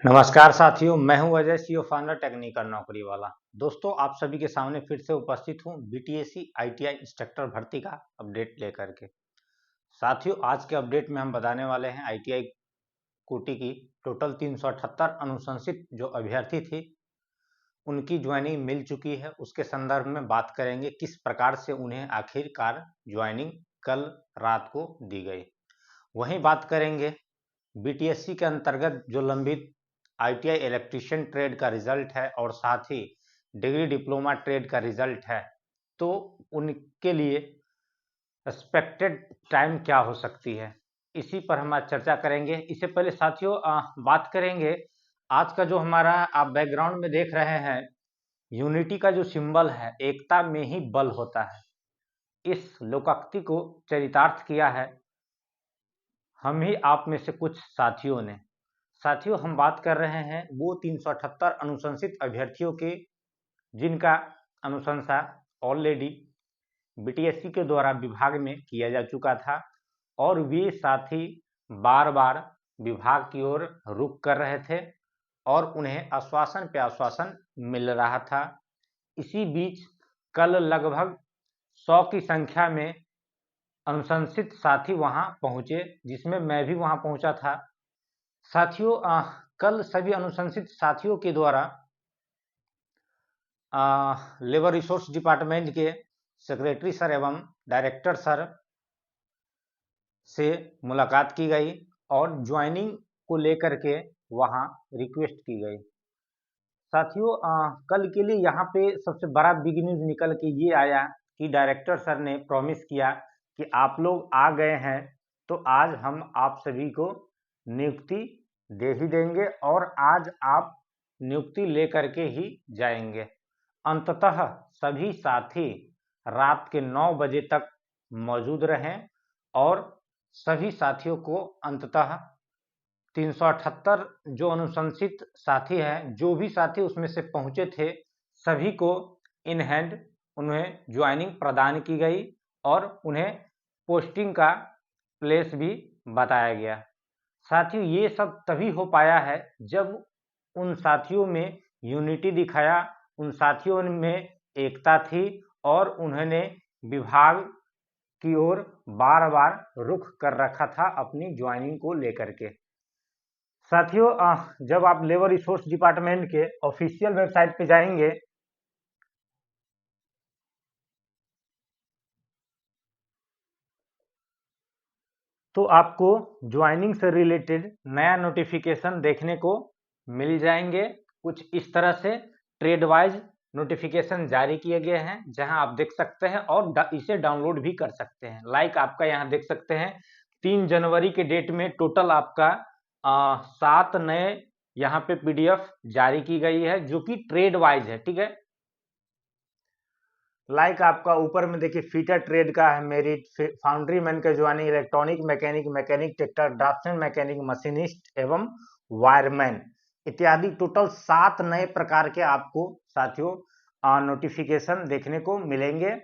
नमस्कार साथियों, मैं हूं अजय, सीईओ फाउंडर टेक्निकल नौकरी वाला। दोस्तों, आप सभी के सामने फिर से उपस्थित हूं बीटीएससी आईटीआई इंस्ट्रक्टर भर्ती का अपडेट लेकर के। साथियों, आज के अपडेट में हम बताने वाले हैं आईटीआई कोटि की टोटल 378 अनुशंसित जो अभ्यर्थी थे उनकी ज्वाइनिंग मिल चुकी है। उसके संदर्भ में बात करेंगे किस प्रकार से उन्हें आखिरकार ज्वाइनिंग कल रात को दी गई। वहीं बात करेंगे बीटीएससी के अंतर्गत जो लंबित आईटीआई इलेक्ट्रीशियन ट्रेड का रिजल्ट है और साथ ही डिग्री डिप्लोमा ट्रेड का रिजल्ट है, तो उनके लिए एक्सपेक्टेड टाइम क्या हो सकती है, इसी पर हम आज चर्चा करेंगे। इससे पहले साथियों बात करेंगे आज का जो हमारा आप बैकग्राउंड में देख रहे हैं, यूनिटी का जो सिंबल है, एकता में ही बल होता है, इस लोकोक्ति को चरितार्थ किया है हम ही आप में से कुछ साथियों ने। साथियों, हम बात कर रहे हैं वो 378 अनुशंसित अभ्यर्थियों के जिनका अनुशंसा ऑलरेडी बीटीएससी के द्वारा विभाग में किया जा चुका था और वे साथी बार बार विभाग की ओर रुख कर रहे थे और उन्हें आश्वासन पे आश्वासन मिल रहा था। इसी बीच कल लगभग 100 की संख्या में अनुशंसित साथी वहां पहुंचे, जिसमें मैं भी वहां पहुंचा था। साथियों, कल सभी अनुशंसित साथियों के द्वारा लेबर रिसोर्स डिपार्टमेंट के सेक्रेटरी सर एवं डायरेक्टर सर से मुलाकात की गई और ज्वाइनिंग को लेकर के वहां रिक्वेस्ट की गई। साथियों, कल के लिए यहाँ पे सबसे बड़ा बिग न्यूज निकल के ये आया कि डायरेक्टर सर ने प्रॉमिस किया कि आप लोग आ गए हैं तो आज हम आप सभी को नियुक्ति दे ही देंगे और आज आप नियुक्ति लेकर के ही जाएंगे। अंततः सभी साथी रात के 9 बजे तक मौजूद रहें और सभी साथियों को अंततः 378 जो अनुशंसित साथी हैं, जो भी साथी उसमें से पहुंचे थे, सभी को इन हैंड उन्हें ज्वाइनिंग प्रदान की गई और उन्हें पोस्टिंग का प्लेस भी बताया गया। साथियों, ये सब तभी हो पाया है जब उन साथियों में यूनिटी दिखाया, उन साथियों में एकता थी और उन्होंने विभाग की ओर बार बार रुख कर रखा था अपनी ज्वाइनिंग को लेकर के। साथियों, जब आप लेबर रिसोर्स डिपार्टमेंट के ऑफिशियल वेबसाइट पे जाएंगे तो आपको ज्वाइनिंग से रिलेटेड नया नोटिफिकेशन देखने को मिल जाएंगे। कुछ इस तरह से ट्रेड वाइज नोटिफिकेशन जारी किए गए हैं, जहां आप देख सकते हैं और इसे डाउनलोड भी कर सकते हैं। लाइक आपका यहां देख सकते हैं 3 जनवरी के डेट में टोटल आपका 7 नए यहाँ पे पीडीएफ जारी की गई है जो कि ट्रेड वाइज है। ठीक है, लाइक आपका ऊपर में देखिए फीटर ट्रेड का है, मेरिट, फाउंड्री मैन का joining, electronic mechanic, mechanic tractor, draftsman mechanic, machinist एवं वायरमैन इत्यादि टोटल 7 नए प्रकार के आपको साथियों नोटिफिकेशन देखने को मिलेंगे।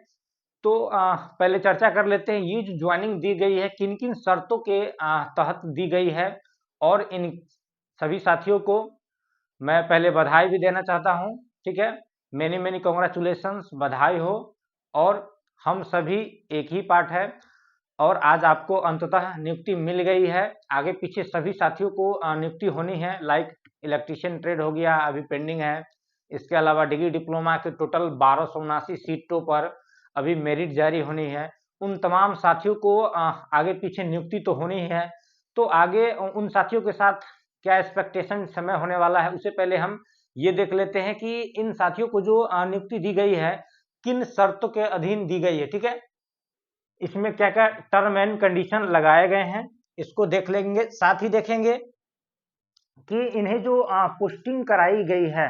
तो पहले चर्चा कर लेते हैं ये जो ज्वाइनिंग दी गई है किन किन शर्तों के तहत दी गई है और इन सभी साथियों को मैं पहले बधाई भी देना चाहता हूं। ठीक है, मेनी मेनी कॉन्ग्रेचुलेशंस, बधाई हो। और हम सभी एक ही पार्ट है और आज आपको अंततः नियुक्ति मिल गई है। आगे पीछे सभी साथियों को नियुक्ति होनी है। लाइक इलेक्ट्रीशियन ट्रेड हो गया, अभी पेंडिंग है। इसके अलावा डिग्री डिप्लोमा के टोटल 1279 सीटों पर अभी मेरिट जारी होनी है। उन तमाम साथियों को आगे पीछे नियुक्ति तो होनी है। तो आगे उन साथियों के साथ क्या एक्सपेक्टेशन समय होने वाला है, उससे पहले हम ये देख लेते हैं कि इन साथियों को जो नियुक्ति दी गई है किन शर्तों के अधीन दी गई है। ठीक है, इसमें क्या क्या टर्म एंड कंडीशन लगाए गए हैं इसको देख लेंगे। साथ ही देखेंगे कि इन्हें जो पोस्टिंग कराई गई है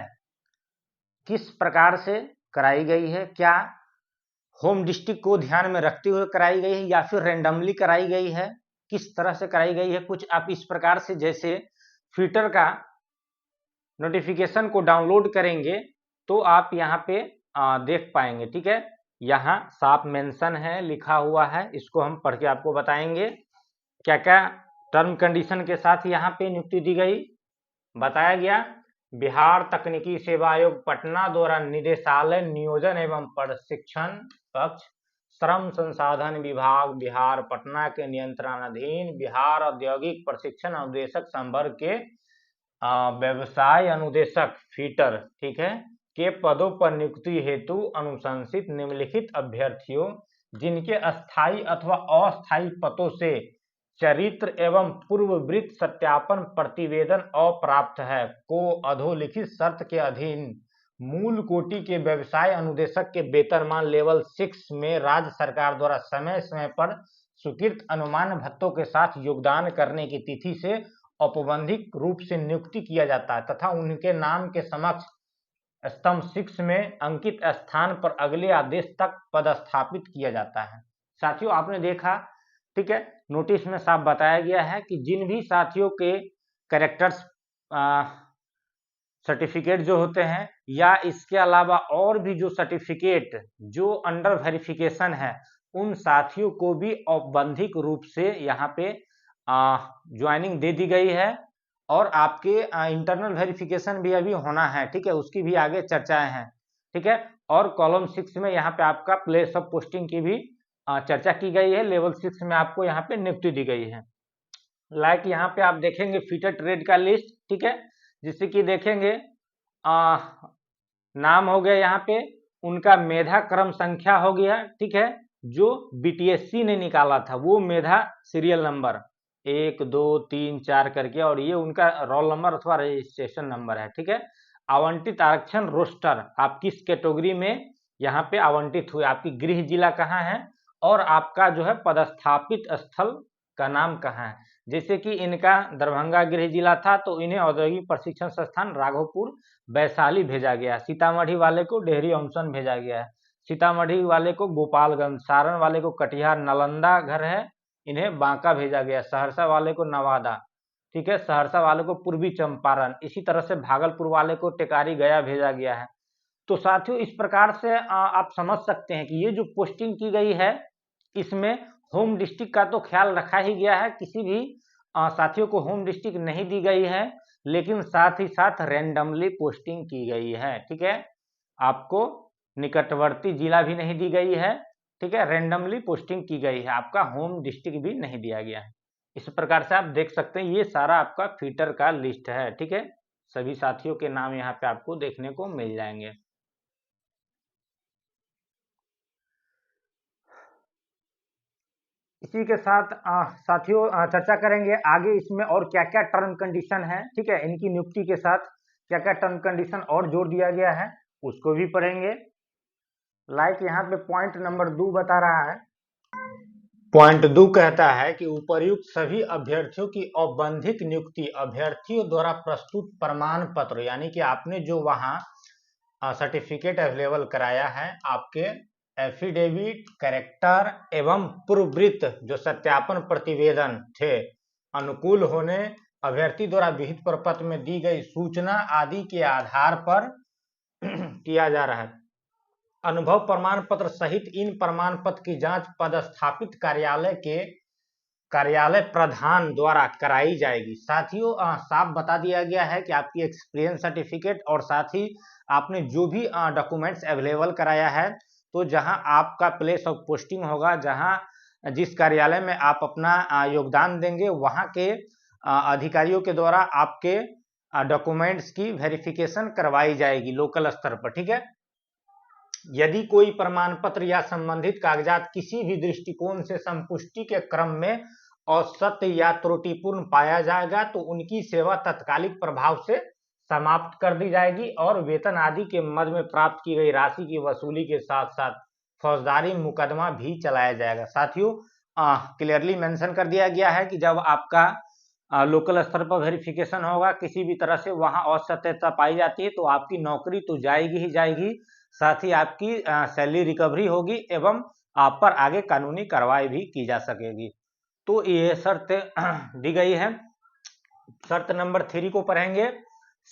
किस प्रकार से कराई गई है, क्या होम डिस्ट्रिक्ट को ध्यान में रखते हुए कराई गई है या फिर रैंडमली कराई गई है, किस तरह से कराई गई है। कुछ आप इस प्रकार से जैसे फिटर का नोटिफिकेशन को डाउनलोड करेंगे तो आप यहाँ पे देख पाएंगे। ठीक है, यहाँ साफ मेंशन है, लिखा हुआ है, इसको हम पढ़ के आपको बताएंगे क्या क्या टर्म कंडीशन के साथ यहाँ पे नियुक्ति दी गई। बताया गया बिहार तकनीकी सेवा आयोग पटना द्वारा निदेशालय नियोजन एवं प्रशिक्षण कक्ष श्रम संसाधन विभाग बिहार पटना के नियंत्रणाधीन बिहार औद्योगिक प्रशिक्षण अनुदेशक संवर्ग के व्यवसाय अनुदेशक फीटर, ठीक है, के पदों पर नियुक्ति हेतु अनुशंसित निम्नलिखित अभ्यर्थियों जिनके अस्थायी अथवा अस्थायी पदों से चरित्र एवं पूर्ववृत्त सत्यापन प्रतिवेदन अप्राप्त है को अधोलिखित शर्त के अधीन मूल कोटि के व्यवसाय अनुदेशक के वेतनमान लेवल 6 में राज्य सरकार द्वारा समय समय पर स्वीकृत अनुमान भत्तों के साथ योगदान करने की तिथि से औपबंधिक रूप से नियुक्ति किया जाता है तथा उनके नाम के समक्ष स्तंभ 6 में अंकित स्थान पर अगले आदेश तक पदस्थापित किया जाता है। साथियों आपने देखा, ठीक है, नोटिस में साफ बताया गया है कि जिन भी साथियों के कैरेक्टर्स सर्टिफिकेट जो होते हैं या इसके अलावा और भी जो सर्टिफिकेट जो अंडर वेरिफिकेशन है उन साथियों को भी औपबंधिक रूप से यहाँ पे ज्वाइनिंग दे दी गई है और आपके इंटरनल वेरिफिकेशन भी अभी होना है, ठीक है, उसकी भी आगे चर्चाएं हैं, ठीक है। और कॉलम 6 में यहाँ पे आपका प्लेस ऑफ पोस्टिंग की भी चर्चा की गई है। लेवल 6 में आपको यहाँ पे नियुक्ति दी गई है। लाइक यहाँ पे आप देखेंगे फीटर ट्रेड का लिस्ट, ठीक है, जिससे कि देखेंगे नाम हो गया यहाँ पे, उनका मेधा क्रम संख्या हो गया, ठीक है, जो बीटीएससी ने निकाला था वो मेधा सीरियल नंबर 1 2 3 4 करके, और ये उनका रोल नंबर अथवा रजिस्ट्रेशन नंबर है, ठीक है। आवंटित आरक्षण रोस्टर, आप किस कैटेगरी में यहाँ पे आवंटित हुए, आपकी गृह जिला कहाँ है और आपका जो है पदस्थापित स्थल का नाम कहाँ है। जैसे कि इनका दरभंगा गृह जिला था तो इन्हें औद्योगिक प्रशिक्षण संस्थान राघोपुर वैशाली भेजा गया, सीतामढ़ी वाले को डेहरी ऑमसन भेजा गया है, सीतामढ़ी वाले को गोपालगंज, सारण वाले को कटिहार, नालंदा घर है इन्हें बांका भेजा गया, सहरसा वाले को नवादा, ठीक है, सहरसा वाले को पूर्वी चंपारण, इसी तरह से भागलपुर वाले को टेकारी गया भेजा गया है। तो साथियों इस प्रकार से आप समझ सकते हैं कि ये जो पोस्टिंग की गई है इसमें होम डिस्ट्रिक्ट का तो ख्याल रखा ही गया है, किसी भी साथियों को होम डिस्ट्रिक्ट नहीं दी गई है, लेकिन साथ ही साथ रैंडमली पोस्टिंग की गई है, ठीक है, आपको निकटवर्ती जिला भी नहीं दी गई है, ठीक है, रैंडमली पोस्टिंग की गई है, आपका होम डिस्ट्रिक्ट भी नहीं दिया गया है। इस प्रकार से आप देख सकते हैं ये सारा आपका फीटर का लिस्ट है, ठीक है, सभी साथियों के नाम यहाँ पे आपको देखने को मिल जाएंगे। इसी के साथ साथियों चर्चा करेंगे आगे इसमें और क्या क्या टर्म कंडीशन है, ठीक है, इनकी नियुक्ति के साथ क्या क्या टर्म कंडीशन और जोड़ दिया गया है उसको भी पढ़ेंगे। लाइक यहाँ पे पॉइंट नंबर 2 बता रहा है, पॉइंट 2 कहता है कि उपर्युक्त सभी अभ्यर्थियों की औपबंधिक नियुक्ति अभ्यर्थियों द्वारा प्रस्तुत प्रमाण पत्र, यानी कि आपने जो वहाँ सर्टिफिकेट अवेलेबल कराया है, आपके एफिडेविट, कैरेक्टर एवं पूर्ववृत्त जो सत्यापन प्रतिवेदन थे अनुकूल होने अभ्यर्थी द्वारा विहित प्रपत्र में दी गई सूचना आदि के आधार पर किया जा रहा है। अनुभव प्रमाण पत्र सहित इन प्रमाण पत्र की जांच पदस्थापित कार्यालय प्रधान द्वारा कराई जाएगी। साथियों साफ बता दिया गया है कि आपकी एक्सपीरियंस सर्टिफिकेट और साथ ही आपने जो भी डॉक्यूमेंट्स अवेलेबल कराया है, तो जहां आपका प्लेस ऑफ पोस्टिंग होगा, जहां जिस कार्यालय में आप अपना योगदान देंगे वहां के अधिकारियों के द्वारा आपके डॉक्यूमेंट्स की वेरिफिकेशन करवाई जाएगी लोकल स्तर पर, ठीक है। यदि कोई प्रमाण पत्र या संबंधित कागजात किसी भी दृष्टिकोण से संपुष्टि के क्रम में असत्य या त्रुटिपूर्ण पाया जाएगा तो उनकी सेवा तत्कालिक प्रभाव से समाप्त कर दी जाएगी और वेतन आदि के मद में प्राप्त की गई राशि की वसूली के साथ साथ फौजदारी मुकदमा भी चलाया जाएगा। साथियों क्लियरली मेंशन कर दिया गया है कि जब आपका लोकल स्तर पर वेरिफिकेशन होगा, किसी भी तरह से वहां असत्यता पाई जाती है तो आपकी नौकरी तो जाएगी ही जाएगी, साथ ही आपकी सैलरी रिकवरी होगी एवं आप पर आगे कानूनी कार्रवाई भी की जा सकेगी। तो ये शर्त दी गई है। शर्त नंबर 3 को पढ़ेंगे।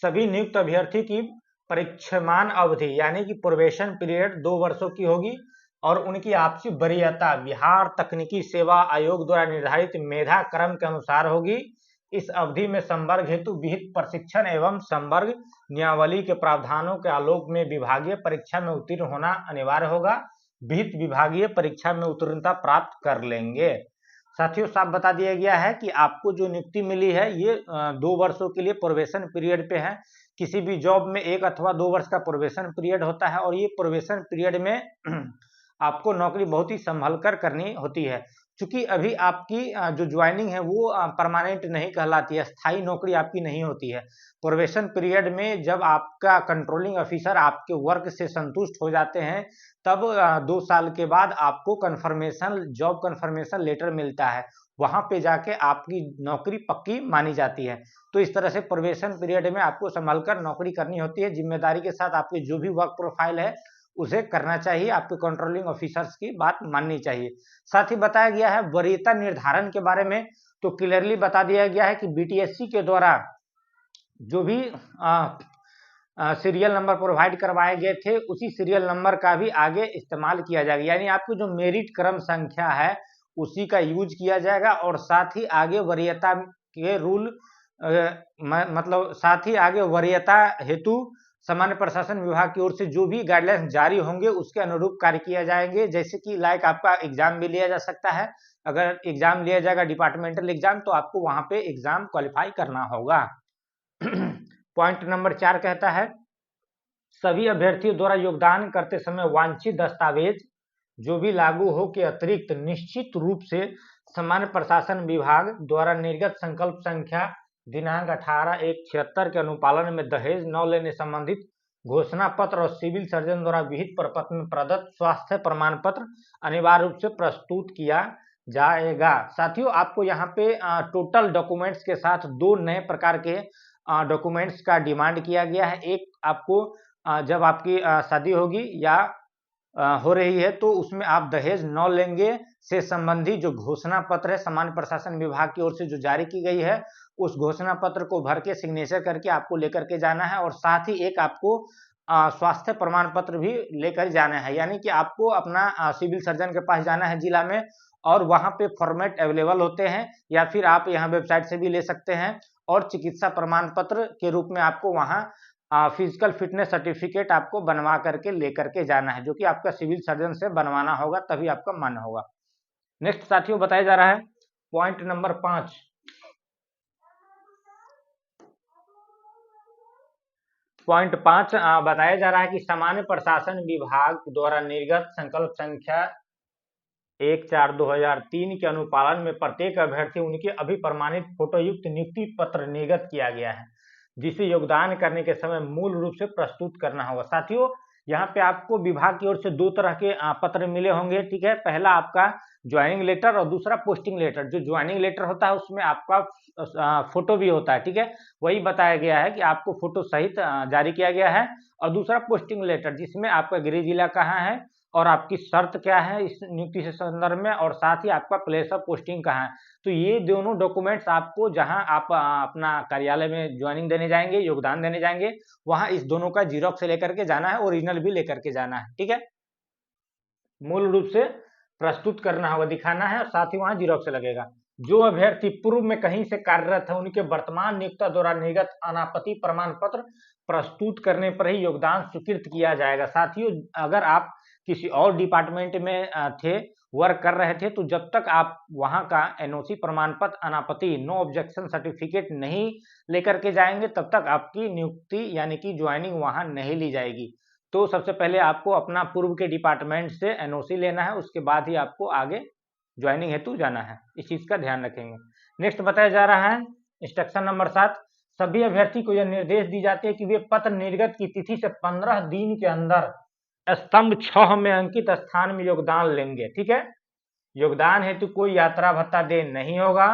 सभी नियुक्त अभ्यर्थी की परीक्षमान अवधि यानी कि प्रोबेशन पीरियड 2 वर्षों की होगी और उनकी आपसी वरीयता बिहार तकनीकी सेवा आयोग द्वारा निर्धारित मेधा क्रम के अनुसार होगी इस अवधि में संवर्ग हेतु विहित प्रशिक्षण एवं संवर्ग नियमावली के प्रावधानों के आलोक में विभागीय परीक्षा में उत्तीर्ण होना अनिवार्य होगा। विहित विभागीय परीक्षा में उत्तीर्णता प्राप्त कर लेंगे। साथियों साफ बता दिया गया है कि आपको जो नियुक्ति मिली है ये 2 वर्षों के लिए प्रोबेशन पीरियड पे है। किसी भी जॉब में 1 अथवा 2 वर्ष का प्रोबेशन पीरियड होता है और ये प्रोबेशन पीरियड में आपको नौकरी बहुत ही संभल कर करनी होती है, क्योंकि अभी आपकी जो ज्वाइनिंग है वो परमानेंट नहीं कहलाती है, स्थायी नौकरी आपकी नहीं होती है। प्रोबेशन पीरियड में जब आपका कंट्रोलिंग ऑफिसर आपके वर्क से संतुष्ट हो जाते हैं तब 2 साल के बाद आपको कन्फर्मेशन जॉब कन्फर्मेशन लेटर मिलता है, वहां पे जाके आपकी नौकरी पक्की मानी जाती है। तो इस तरह से प्रोबेशन पीरियड में आपको संभल कर नौकरी करनी होती है, जिम्मेदारी के साथ आपकी जो भी वर्क प्रोफाइल है उसे करना चाहिए, आपके कंट्रोलिंग ऑफिसर्स की बात माननी चाहिए। साथ ही बताया गया है वरीयता निर्धारण के बारे में, तो क्लियरली बता दिया गया है कि बीटीएससी के द्वारा जो भी सीरियल नंबर प्रोवाइड करवाए गए थे उसी सीरियल नंबर का भी आगे इस्तेमाल किया जाएगा, यानी आपकी जो मेरिट क्रम संख्या है उसी का यूज किया जाएगा। और साथ ही आगे वरीयता के रूल मतलब साथ ही आगे वरीयता हेतु सामान्य प्रशासन विभाग की ओर से जो भी गाइडलाइंस जारी होंगे उसके अनुरूप कार्य किया जाएंगे। जैसे कि लाइक आपका एग्जाम भी लिया जा सकता है, अगर एग्जाम लिया जाएगा डिपार्टमेंटल एग्जाम तो आपको वहां पे एग्जाम क्वालिफाई करना होगा। पॉइंट नंबर 4 कहता है सभी अभ्यर्थियों द्वारा योगदान करते समय वांछित दस्तावेज जो भी लागू हो के अतिरिक्त निश्चित रूप से सामान्य प्रशासन विभाग द्वारा निर्गत संकल्प संख्या दिनांक 18/1/76 के अनुपालन में दहेज न लेने संबंधित घोषणा पत्र और सिविल सर्जन द्वारा विहित प्रपत्र में प्रदत्त स्वास्थ्य प्रमाण पत्र अनिवार्य रूप से प्रस्तुत किया जाएगा। साथियों आपको यहाँ पे टोटल डॉक्यूमेंट्स के साथ 2 नए प्रकार के डॉक्यूमेंट्स का डिमांड किया गया है। एक आपको जब आपकी शादी होगी या हो रही है तो उसमें आप दहेज न लेंगे से संबंधी जो घोषणा पत्र है सामान्य प्रशासन विभाग की ओर से जो जारी की गई है उस घोषणा पत्र को भर के सिग्नेचर करके आपको लेकर के जाना है। और साथ ही एक आपको स्वास्थ्य प्रमाण पत्र भी लेकर जाना है, यानी कि आपको अपना सिविल सर्जन के पास जाना है जिला में और वहां पे फॉर्मेट अवेलेबल होते हैं या फिर आप यहाँ वेबसाइट से भी ले सकते हैं। और चिकित्सा प्रमाण पत्र के रूप में आपको वहां फिजिकल फिटनेस सर्टिफिकेट आपको बनवा करके लेकर के जाना है, जो कि आपका सिविल सर्जन से बनवाना होगा तभी आपका मान्य होगा। नेक्स्ट साथियों बताया जा रहा है पॉइंट नंबर 5। पॉइंट 5 बताया जा रहा है कि सामान्य प्रशासन विभाग द्वारा निर्गत संकल्प संख्या 1/4/2003 के अनुपालन में प्रत्येक अभ्यर्थी उनके अभिप्रमाणित फोटोयुक्त नियुक्ति पत्र निर्गत किया गया है, जिसे योगदान करने के समय मूल रूप से प्रस्तुत करना होगा। साथियों यहाँ पे आपको विभाग की ओर से 2 तरह के पत्र मिले होंगे, ठीक है। पहला आपका ज्वाइनिंग लेटर और दूसरा पोस्टिंग लेटर। जो ज्वाइनिंग लेटर होता है उसमें आपका फोटो भी होता है, ठीक है। वही बताया गया है कि आपको फोटो सहित जारी किया गया है। और दूसरा पोस्टिंग लेटर जिसमें आपका गृह जिला कहाँ है और आपकी शर्त क्या है इस नियुक्ति से संदर्भ में, और साथ ही आपका प्लेस ऑफ पोस्टिंग कहाँ है। तो ये दोनों डॉक्यूमेंट्स आपको जहां आप अपना कार्यालय में ज्वाइनिंग देने जाएंगे, योगदान देने जाएंगे, वहां इस दोनों का जीरोक्स लेकर के जाना है, ओरिजिनल भी लेकर के जाना है, ठीक है। मूल रूप से प्रस्तुत करना होगा, दिखाना है और साथ ही वहां जीरोक्स लगेगा। जो अभ्यर्थी पूर्व में कहीं से कार्यरत है उनके वर्तमान नियोक्ता द्वारा निर्गत अनापत्ति प्रमाण पत्र प्रस्तुत करने पर ही योगदान स्वीकृत किया जाएगा। साथियों अगर आप किसी और डिपार्टमेंट में थे, वर्क कर रहे थे, तो जब तक आप वहां का एनओसी प्रमाण पत्र अनापत्ति नो ऑब्जेक्शन सर्टिफिकेट नहीं लेकर के जाएंगे तब तक आपकी नियुक्ति यानी कि ज्वाइनिंग वहां नहीं ली जाएगी। तो सबसे पहले आपको अपना पूर्व के डिपार्टमेंट से एनओसी लेना है, उसके बाद ही आपको आगे ज्वाइनिंग हेतु जाना है। इस चीज का ध्यान रखेंगे। नेक्स्ट बताया जा रहा है इंस्ट्रक्शन नंबर 7। सभी अभ्यर्थी को यह निर्देश दी जाती है कि वे पत्र निर्गत की तिथि से 15 दिन के अंदर स्तंभ 6 में अंकित स्थान में योगदान लेंगे, ठीक है। योगदान हेतु कोई यात्रा भत्ता देय नहीं होगा।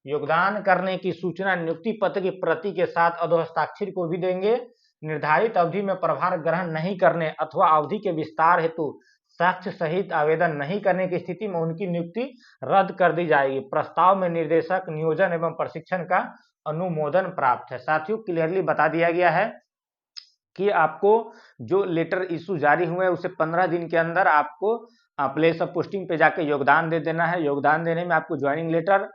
योगदान करने की सूचना नियुक्ति पत्र की प्रति के साथ अधोहस्ताक्षर को भी देंगे। निर्धारित अवधि में प्रभार ग्रहण नहीं करने अथवा अवधि के विस्तार हेतु साक्ष्य सहित आवेदन नहीं करने की स्थिति में उनकी नियुक्ति रद्द कर दी जाएगी। प्रस्ताव में निर्देशक नियोजन एवं प्रशिक्षण का अनुमोदन प्राप्त है। साथियों क्लियरली बता दिया गया है कि आपको जो लेटर इशू जारी हुए हैं उसे 15 दिन के अंदर आपको प्लेस ऑफ पोस्टिंग पे जाके योगदान दे देना है। योगदान देने में आपको joining letter,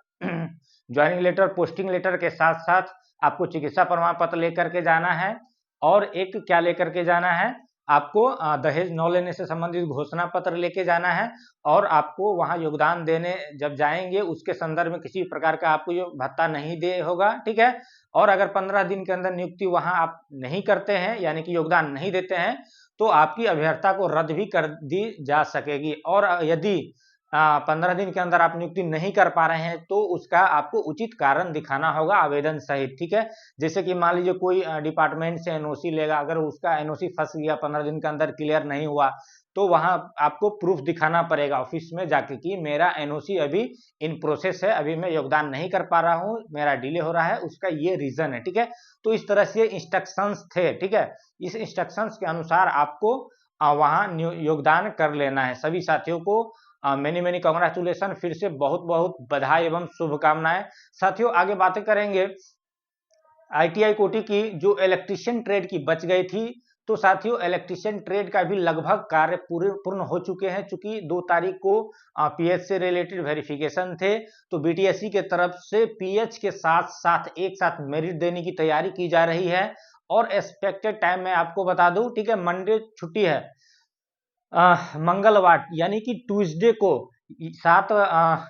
joining letter, posting letter के साथ साथ आपको चिकित्सा प्रमाण पत्र लेकर के जाना है, और एक क्या लेकर के जाना है, आपको दहेज न लेने से संबंधित घोषणा पत्र लेके जाना है, और आपको वहां योगदान देने जब जाएंगे उसके संदर्भ में किसी प्रकार का आपको ये भत्ता नहीं दे होगा, ठीक है। और अगर 15 दिन के अंदर नियुक्ति वहां आप नहीं करते हैं, यानी कि योगदान नहीं देते हैं, तो आपकी अभ्यर्था को रद्द भी कर दी जा सकेगी। और यदि 15 दिन के अंदर आप नियुक्ति नहीं कर पा रहे हैं तो उसका आपको उचित कारण दिखाना होगा आवेदन सहित, ठीक है। जैसे कि मान लीजिए कोई डिपार्टमेंट से एनओसी लेगा, अगर उसका एनओसी फंस गया, 15 दिन के अंदर क्लियर नहीं हुआ, तो वहां आपको प्रूफ दिखाना पड़ेगा ऑफिस में जाके कि मेरा एनओसी अभी इन प्रोसेस है, अभी मैं योगदान नहीं कर पा रहा हूं, मेरा डिले हो रहा है, उसका ये रीजन है, ठीक है। तो इस तरह से इंस्ट्रक्शंस थे, ठीक है। इस इंस्ट्रक्शंस के अनुसार आपको वहां योगदान कर लेना है। सभी साथियों को मेनी मेनी कांग्रेचुलेशन, फिर से बहुत बहुत बधाई एवं शुभकामनाएं। साथियों आगे बातें करेंगे आईटीआई कोटी की जो इलेक्ट्रीशियन ट्रेड की बच गई थी। तो साथियों इलेक्ट्रीशियन ट्रेड का भी लगभग कार्य पूर्ण हो चुके हैं, चूंकि 2 तारीख को पीएच से रिलेटेड वेरिफिकेशन थे, तो बीटीएससी के तरफ से पीएच के साथ साथ एक साथ मेरिट देने की तैयारी की जा रही है। और एक्सपेक्टेड टाइम मैं आपको बता दूं, ठीक है, मंडे छुट्टी है, मंगलवार यानी कि ट्यूसडे को 7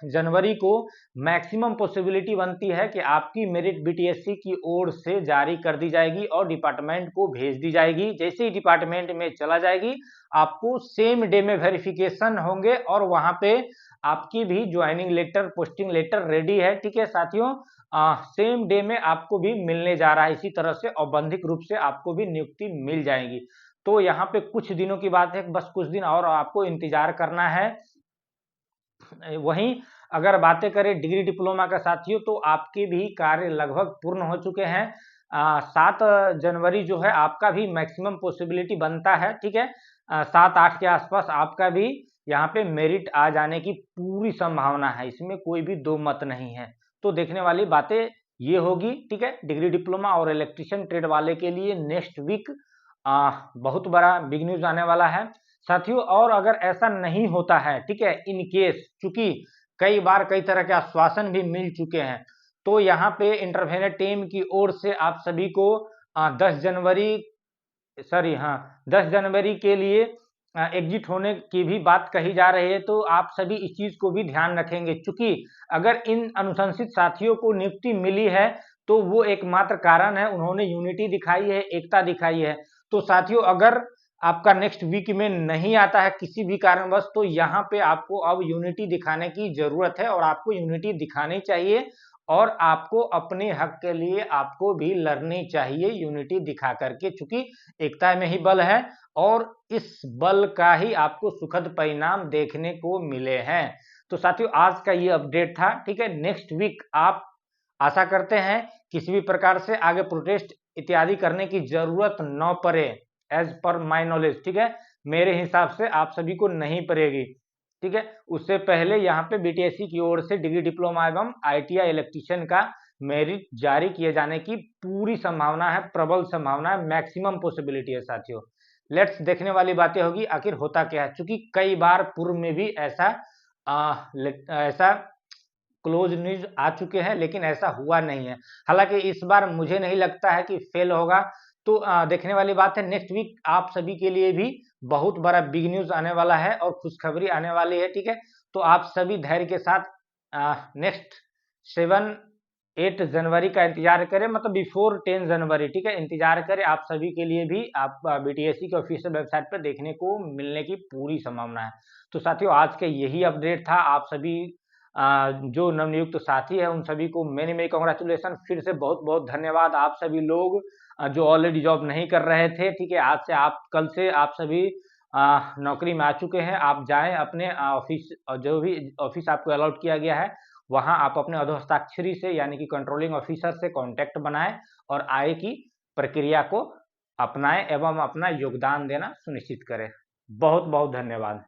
जनवरी को मैक्सिमम पॉसिबिलिटी बनती है कि आपकी मेरिट बीटीएससी की ओर से जारी कर दी जाएगी और डिपार्टमेंट को भेज दी जाएगी। जैसे ही डिपार्टमेंट में चला जाएगी, आपको सेम डे में वेरिफिकेशन होंगे और वहां पे आपकी भी joining letter, posting letter ready है, ठीक है साथियों। सेम डे में आपको भी मिलने जा रहा है, इसी तरह से औपबंधिक रूप से आपको भी नियुक्ति मिल जाएगी। तो यहाँ पे कुछ दिनों की बात है, बस कुछ दिन और आपको इंतजार करना है। वहीं अगर बातें करें डिग्री डिप्लोमा का साथियों, तो आपके भी कार्य लगभग पूर्ण हो चुके हैं। 7 जनवरी जो है आपका भी मैक्सिमम पॉसिबिलिटी बनता है, ठीक है। 7-8 के आसपास आपका भी यहाँ पे मेरिट आ जाने की पूरी संभावना है, इसमें कोई भी दो मत नहीं है। तो देखने वाली बातें ये होगी, ठीक है। डिग्री डिप्लोमा और इलेक्ट्रीशियन ट्रेड वाले के लिए नेक्स्ट वीक बहुत बड़ा बिग न्यूज आने वाला है साथियों। और अगर ऐसा नहीं होता है, ठीक है, इन केस, चूंकि कई बार कई तरह के आश्वासन भी मिल चुके हैं, तो यहाँ पे इंटरवेनर टीम की ओर से आप सभी को 10 जनवरी के लिए एग्जिट होने की भी बात कही जा रही है। तो आप सभी इस चीज को भी ध्यान रखेंगे, चूंकि अगर इन अनुशंसित साथियों को नियुक्ति मिली है तो वो एकमात्र कारण है, उन्होंने यूनिटी दिखाई है, एकता दिखाई है। तो साथियों अगर आपका नेक्स्ट वीक में नहीं आता है किसी भी कारणवश, तो यहाँ पे आपको अब यूनिटी दिखाने की जरूरत है और आपको यूनिटी दिखानी चाहिए, और आपको अपने हक के लिए आपको भी लड़नी चाहिए यूनिटी दिखा करके, चूंकि एकता में ही बल है और इस बल का ही आपको सुखद परिणाम देखने को मिले हैं। तो साथियों आज का ये अपडेट था, ठीक है। नेक्स्ट वीक आप आशा करते हैं किसी भी प्रकार से आगे प्रोटेस्ट इत्यादि करने की जरूरत न पड़े, एज पर माई नॉलेज, ठीक है। मेरे हिसाब से आप सभी को नहीं पड़ेगी, ठीक है। उससे पहले यहाँ पे बीटीएससी की ओर से डिग्री डिप्लोमा एवं आईटीआई इलेक्ट्रीशियन का मेरिट जारी किए जाने की पूरी संभावना है, प्रबल संभावना है, मैक्सिमम पॉसिबिलिटी है साथियों। लेट्स देखने वाली बातें होगी आखिर होता क्या है, क्योंकि कई बार पूर्व में भी ऐसा क्लोज न्यूज आ चुके हैं, लेकिन ऐसा हुआ नहीं है। हालांकि इस बार मुझे नहीं लगता है कि फेल होगा। तो देखने वाली बात है, नेक्स्ट वीक आप सभी के लिए भी बहुत बड़ा बिग न्यूज आने वाला है और खुशखबरी आने वाली है, ठीक है। तो आप सभी धैर्य के साथ नेक्स्ट 7-8 जनवरी का इंतजार करें, मतलब बिफोर 10 जनवरी, ठीक है, इंतजार करें। आप सभी के लिए भी आप बीटीएससी के ऑफिशियल वेबसाइट पर देखने को मिलने की पूरी संभावना है। तो साथियों आज का यही अपडेट था। आप सभी जो नवनियुक्त साथी है उन सभी को मेनी मेनी कांग्रेचुलेशन, फिर से बहुत बहुत धन्यवाद। आप सभी लोग जो ऑलरेडी जॉब नहीं कर रहे थे, ठीक है, आज से कल से आप सभी नौकरी में आ चुके हैं। आप जाएं अपने ऑफिस, जो भी ऑफिस आपको अलॉट किया गया है वहां आप अपने अधोहस्ताक्षरी से यानी कि कंट्रोलिंग ऑफिसर से कांटेक्ट बनाएं और आय की प्रक्रिया को अपनाएं एवं अपना योगदान देना सुनिश्चित करें। बहुत बहुत धन्यवाद।